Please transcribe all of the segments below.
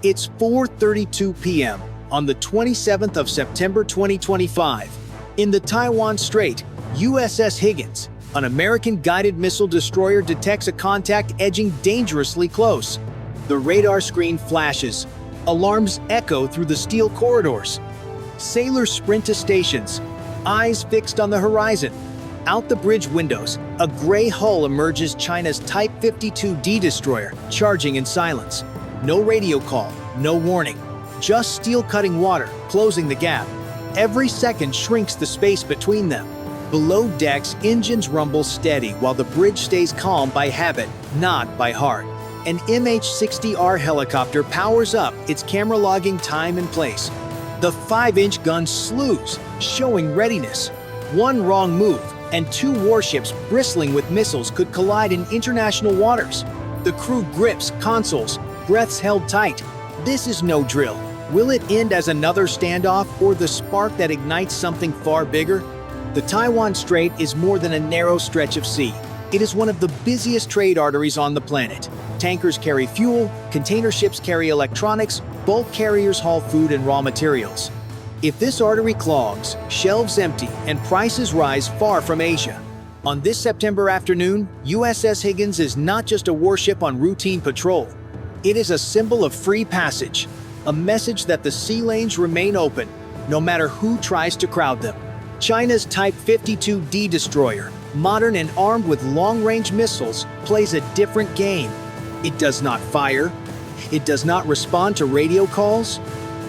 It's 4:32 p.m. on the 27th of September 2025. In the Taiwan Strait, USS Higgins, an American guided missile destroyer, detects a contact edging dangerously close. The radar screen flashes. Alarms echo through the steel corridors. Sailors sprint to stations, eyes fixed on the horizon. Out the bridge windows, a gray hull emerges, China's Type 52D destroyer, charging in silence. No radio call, no warning. Just steel cutting water, closing the gap. Every second shrinks the space between them. Below decks, engines rumble steady while the bridge stays calm by habit, not by heart. An MH-60R helicopter powers up, its camera logging time and place. The 5-inch gun slews, showing readiness. One wrong move, and two warships bristling with missiles could collide in international waters. The crew grips consoles, breaths held tight. This is no drill. Will it end as another standoff or the spark that ignites something far bigger? The Taiwan Strait is more than a narrow stretch of sea. It is one of the busiest trade arteries on the planet. Tankers carry fuel, container ships carry electronics, bulk carriers haul food and raw materials. If this artery clogs, shelves empty, and prices rise far from Asia. On this September afternoon, USS Higgins is not just a warship on routine patrol. It is a symbol of free passage, a message that the sea lanes remain open, no matter who tries to crowd them. China's Type 52D destroyer, modern and armed with long-range missiles, plays a different game. It does not fire. It does not respond to radio calls.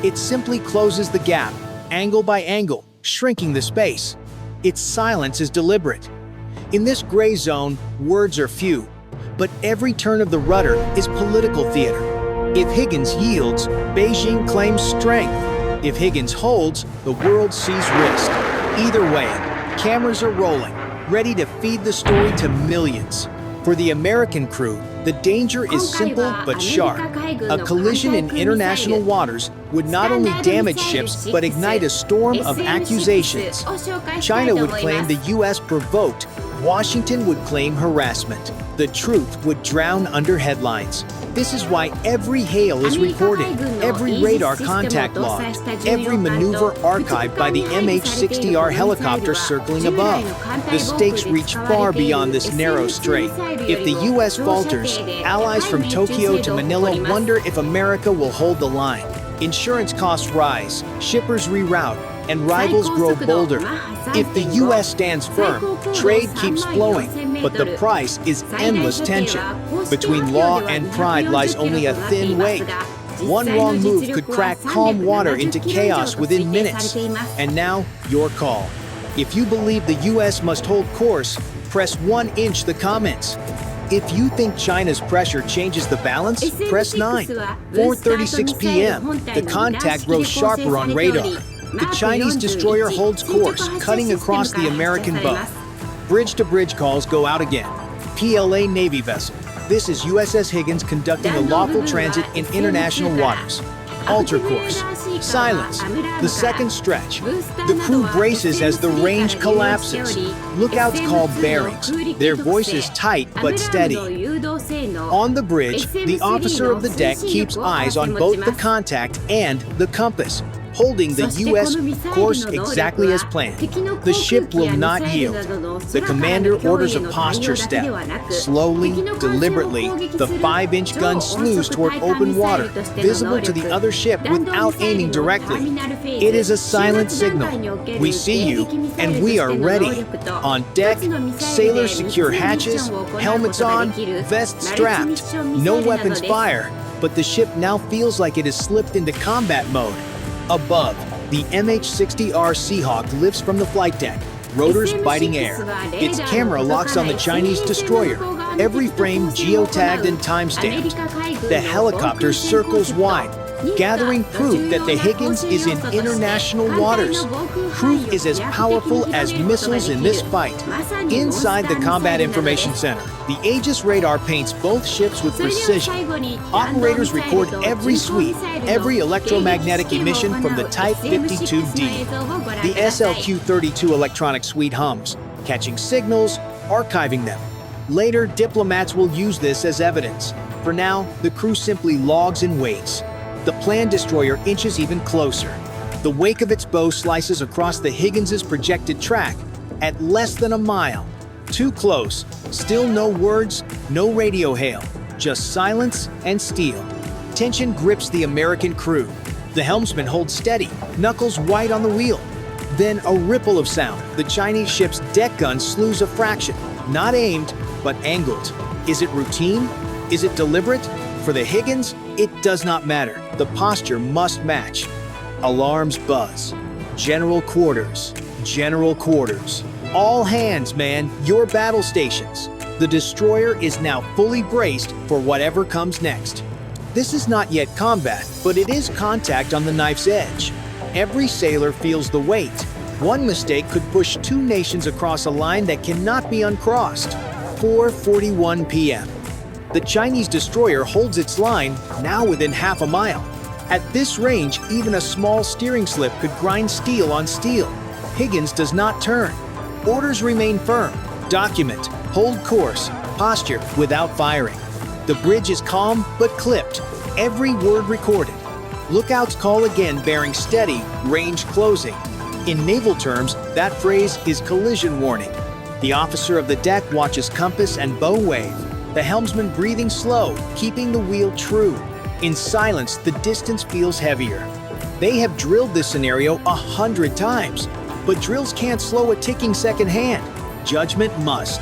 It simply closes the gap, angle by angle, shrinking the space. Its silence is deliberate. In this gray zone, words are few, but every turn of the rudder is political theater. If Higgins yields, Beijing claims strength. If Higgins holds, the world sees risk. Either way, cameras are rolling, ready to feed the story to millions. For the American crew, the danger is simple but sharp. A collision in international waters would not only damage ships but ignite a storm of accusations. China would claim the US provoked. Washington would claim harassment. The truth would drown under headlines. This is why every hail is recorded, every radar contact logged, every maneuver archived by the MH-60R helicopter circling above. The stakes reach far beyond this narrow strait. If the US falters, allies from Tokyo to Manila wonder if America will hold the line. Insurance costs rise, shippers reroute, and rivals grow bolder. If the US stands firm, trade keeps flowing, but the price is endless tension. Between law and pride lies only a thin wake. One wrong move could crack calm water into chaos within minutes. And now, your call. If you believe the US must hold course, press 1 inch the comments. If you think China's pressure changes the balance, press 9. 4:36 p.m. The contact grows sharper on radar. The Chinese destroyer holds course, cutting across the American bow. Bridge-to-bridge calls go out again. PLA Navy vessel. This is USS Higgins conducting a lawful transit in international waters. Alter course. Silence. The second stretch. The crew braces as the range collapses. Lookouts call bearings. Their voices tight but steady. On the bridge, the officer of the deck keeps eyes on both the contact and the compass, holding the U.S. course exactly as planned. The ship will not yield. The commander orders a posture step. Slowly, deliberately, the 5-inch gun slews toward open water, visible to the other ship without aiming directly. It is a silent signal. We see you, and we are ready. On deck, sailors secure hatches, helmets on, vests strapped. No weapons fire, but the ship now feels like it has slipped into combat mode. Above, the MH-60R Seahawk lifts from the flight deck, rotors biting air. Its camera locks on the Chinese destroyer, every frame geotagged and time-stamped. The helicopter circles wide, gathering proof that the Higgins is in international waters. Proof is as powerful as missiles in this fight. Inside the Combat Information Center, the Aegis radar paints both ships with precision. Operators record every sweep, every electromagnetic emission from the Type 52D. The SLQ-32 electronic suite hums, catching signals, archiving them. Later, diplomats will use this as evidence. For now, the crew simply logs and waits. The planned destroyer inches even closer. The wake of its bow slices across the Higgins' projected track at less than a mile. Too close. Still no words, no radio hail, just silence and steel. Tension grips the American crew. The helmsman holds steady, knuckles white on the wheel. Then a ripple of sound. The Chinese ship's deck gun slews a fraction. Not aimed, but angled. Is it routine? Is it deliberate? For the Higgins, it does not matter. The posture must match. Alarms buzz. General quarters. General quarters. All hands, man, your battle stations. The destroyer is now fully braced for whatever comes next. This is not yet combat, but it is contact on the knife's edge. Every sailor feels the weight. One mistake could push two nations across a line that cannot be uncrossed. 4:41 p.m. The Chinese destroyer holds its line, now within half a mile. At this range, even a small steering slip could grind steel on steel. Higgins does not turn. Orders remain firm. Document, hold course, posture without firing. The bridge is calm but clipped, every word recorded. Lookouts call again, bearing steady, range closing. In naval terms, that phrase is collision warning. The officer of the deck watches compass and bow wave. The helmsman breathing slow, keeping the wheel true. In silence, the distance feels heavier. They have drilled this scenario 100 times, but drills can't slow a ticking second hand. Judgment must.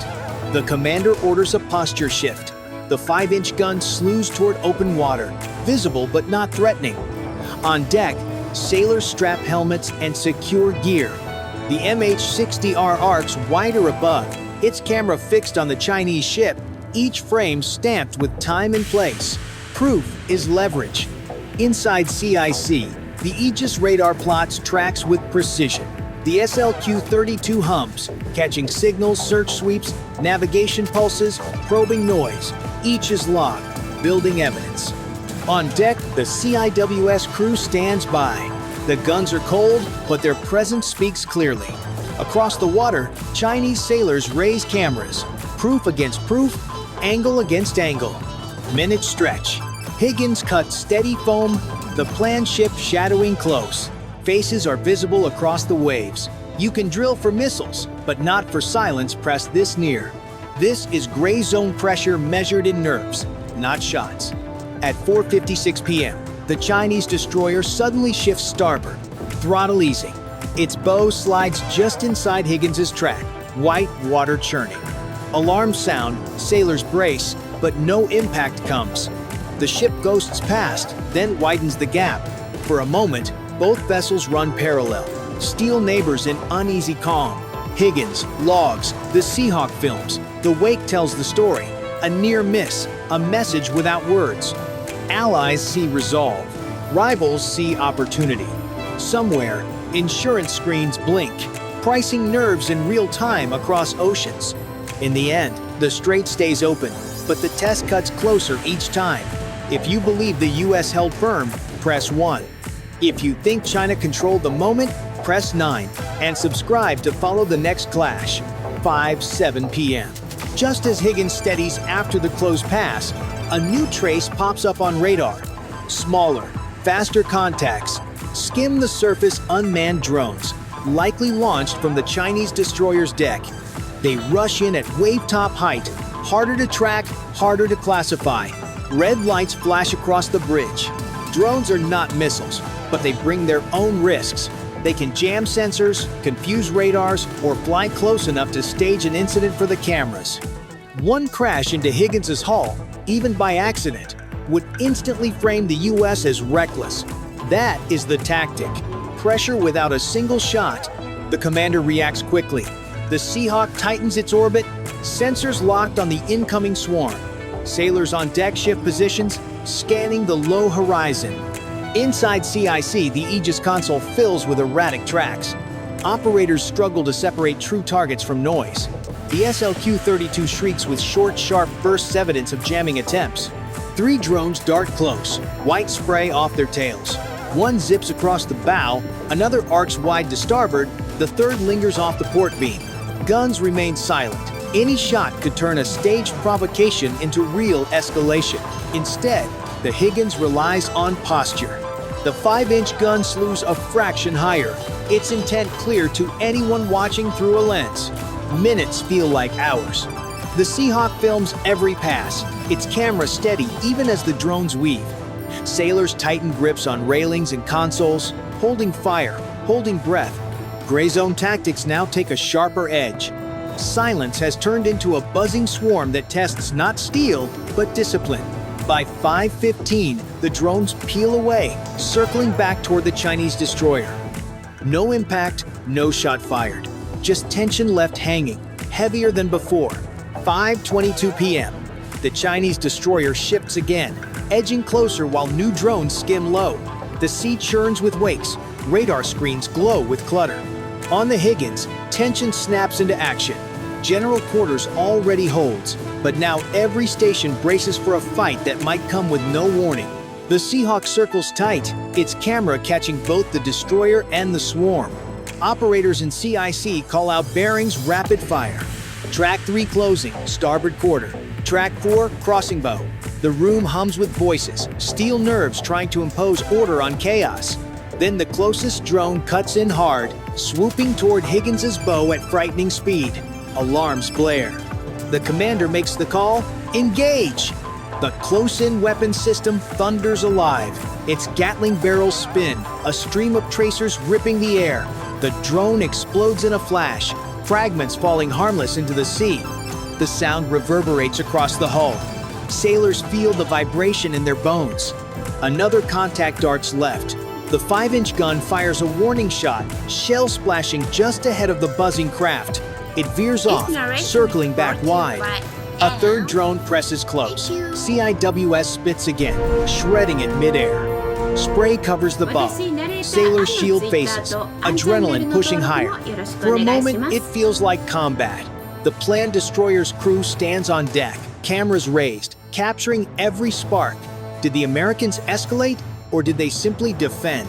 The commander orders a posture shift. The 5-inch gun slews toward open water, visible but not threatening. On deck, sailors strap helmets and secure gear. The MH-60R arcs wider above, its camera fixed on the Chinese ship, each frame stamped with time and place. Proof is leverage. Inside CIC, the Aegis radar plots tracks with precision. The SLQ-32 hums, catching signals, search sweeps, navigation pulses, probing noise. Each is logged, building evidence. On deck, the CIWS crew stands by. The guns are cold, but their presence speaks clearly. Across the water, Chinese sailors raise cameras. Proof against proof, angle against angle. Minutes stretch. Higgins cuts steady foam, the planned ship shadowing close. Faces are visible across the waves. You can drill for missiles, but not for silence pressed this near. This is gray zone pressure measured in nerves, not shots. At 4:56 p.m., the Chinese destroyer suddenly shifts starboard, throttle easing. Its bow slides just inside Higgins' track, white water churning. Alarms sound, sailors brace, but no impact comes. The ship ghosts past, then widens the gap. For a moment, both vessels run parallel, steel neighbors in uneasy calm. Higgins, logs, the Seahawk films. The wake tells the story. A near miss, a message without words. Allies see resolve. Rivals see opportunity. Somewhere, insurance screens blink, pricing nerves in real time across oceans. In the end, the strait stays open, but the test cuts closer each time. If you believe the US held firm, press 1. If you think China controlled the moment, press 9. And subscribe to follow the next clash. 5:07 p.m. Just as Higgins steadies after the close pass, a new trace pops up on radar. Smaller, faster contacts. Skim the surface unmanned drones, likely launched from the Chinese destroyer's deck. They rush in at wave-top height, harder to track, harder to classify. Red lights flash across the bridge. Drones are not missiles, but they bring their own risks. They can jam sensors, confuse radars, or fly close enough to stage an incident for the cameras. One crash into Higgins' hull, even by accident, would instantly frame the US as reckless. That is the tactic. Pressure without a single shot. The commander reacts quickly. The Seahawk tightens its orbit, sensors locked on the incoming swarm. Sailors on deck shift positions, scanning the low horizon. Inside CIC, the Aegis console fills with erratic tracks. Operators struggle to separate true targets from noise. The SLQ-32 shrieks with short, sharp bursts, evidence of jamming attempts. 3 drones dart close, white spray off their tails. One zips across the bow, another arcs wide to starboard, the third lingers off the port beam. Guns remain silent. Any shot could turn a staged provocation into real escalation. Instead, The Higgins relies on posture. The 5-inch gun slews a fraction higher, its intent clear to anyone watching through a lens. Minutes feel like hours. The Seahawk films every pass, its camera steady even as the drones weave. Sailors tighten grips on railings and consoles, holding fire, holding breath. Gray zone tactics now take a sharper edge. Silence has turned into a buzzing swarm that tests not steel, but discipline. By 5:15, the drones peel away, circling back toward the Chinese destroyer. No impact, no shot fired. Just tension left hanging, heavier than before. 5:22 p.m. The Chinese destroyer shifts again, edging closer while new drones skim low. The sea churns with wakes, radar screens glow with clutter. On the Higgins, tension snaps into action. General quarters already holds, but now every station braces for a fight that might come with no warning. The Seahawk circles tight, its camera catching both the destroyer and the swarm. Operators in CIC call out bearings rapid fire. Track 3 closing, starboard quarter. Track 4, crossing bow. The room hums with voices, steel nerves trying to impose order on chaos. Then the closest drone cuts in hard, swooping toward Higgins's bow at frightening speed. Alarms blare. The commander makes the call, engage! The close-in weapon system thunders alive. Its Gatling barrels spin, a stream of tracers ripping the air. The drone explodes in a flash, fragments falling harmless into the sea. The sound reverberates across the hull. Sailors feel the vibration in their bones. Another contact darts left. The 5-inch gun fires a warning shot, shell splashing just ahead of the buzzing craft. It veers off, circling back wide. A third drone presses close. CIWS spits again, shredding it midair. Spray covers the bow. Sailors shield faces, adrenaline pushing higher. For a moment, it feels like combat. The planned destroyer's crew stands on deck, cameras raised, capturing every spark. Did the Americans escalate, or did they simply defend?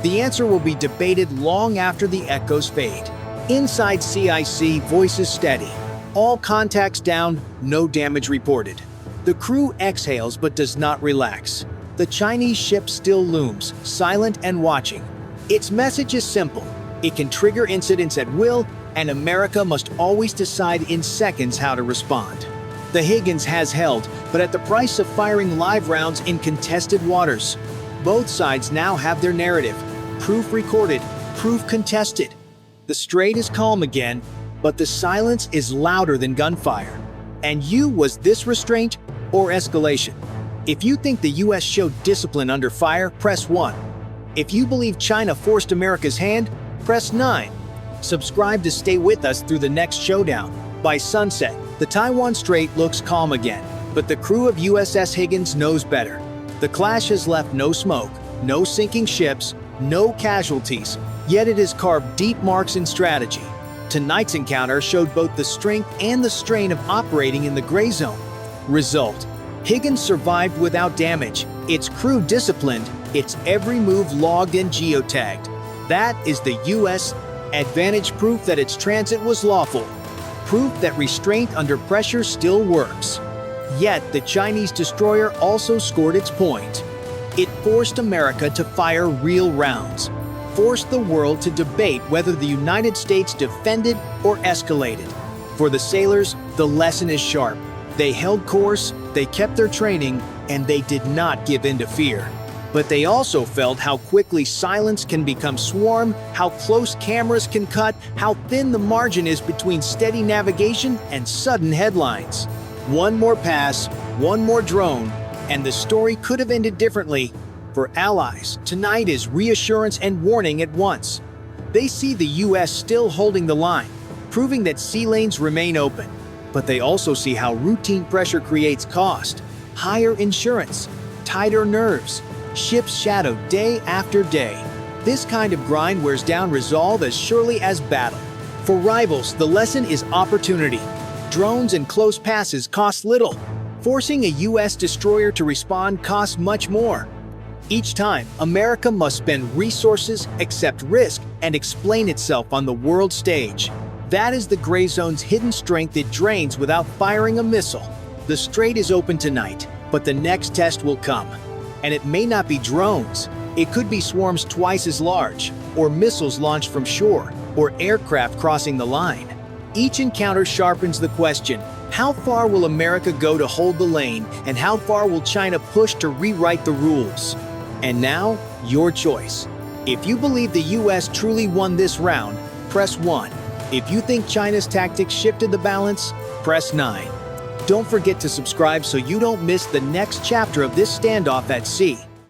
The answer will be debated long after the echoes fade. Inside CIC, voices steady. All contacts down, no damage reported. The crew exhales but does not relax. The Chinese ship still looms, silent and watching. Its message is simple. It can trigger incidents at will, and America must always decide in seconds how to respond. The Higgins has held, but at the price of firing live rounds in contested waters. Both sides now have their narrative. Proof recorded, proof contested. The strait is calm again, but the silence is louder than gunfire. And was this restraint or escalation? If you think the US showed discipline under fire, press 1. If you believe China forced America's hand, press 9. Subscribe to stay with us through the next showdown. By sunset, the Taiwan Strait looks calm again, but the crew of USS Higgins knows better. The clash has left no smoke, no sinking ships, no casualties, yet it has carved deep marks in strategy. Tonight's encounter showed both the strength and the strain of operating in the gray zone. Result: Higgins survived without damage, its crew disciplined, its every move logged and geotagged. That is the US advantage, proof that its transit was lawful, proof that restraint under pressure still works. Yet the Chinese destroyer also scored its point. It forced America to fire real rounds, forced the world to debate whether the United States defended or escalated. For the sailors, the lesson is sharp. They held course, they kept their training, and they did not give in to fear. But they also felt how quickly silence can become swarm, how close cameras can cut, how thin the margin is between steady navigation and sudden headlines. One more pass, one more drone, and the story could have ended differently. For allies, tonight is reassurance and warning at once. They see the US still holding the line, proving that sea lanes remain open. But they also see how routine pressure creates cost, higher insurance, tighter nerves, ships shadowed day after day. This kind of grind wears down resolve as surely as battle. For rivals, the lesson is opportunity. Drones and close passes cost little. Forcing a US destroyer to respond costs much more. Each time, America must spend resources, accept risk, and explain itself on the world stage. That is the gray zone's hidden strength. It drains without firing a missile. The strait is open tonight, But the next test will come. And it may not be drones. It could be swarms twice as large, or missiles launched from shore, or aircraft crossing the line. Each encounter sharpens the question, how far will America go to hold the lane, and how far will China push to rewrite the rules? And now, your choice. If you believe the US truly won this round, press 1. If you think China's tactics shifted the balance, press 9. Don't forget to subscribe so you don't miss the next chapter of this standoff at sea.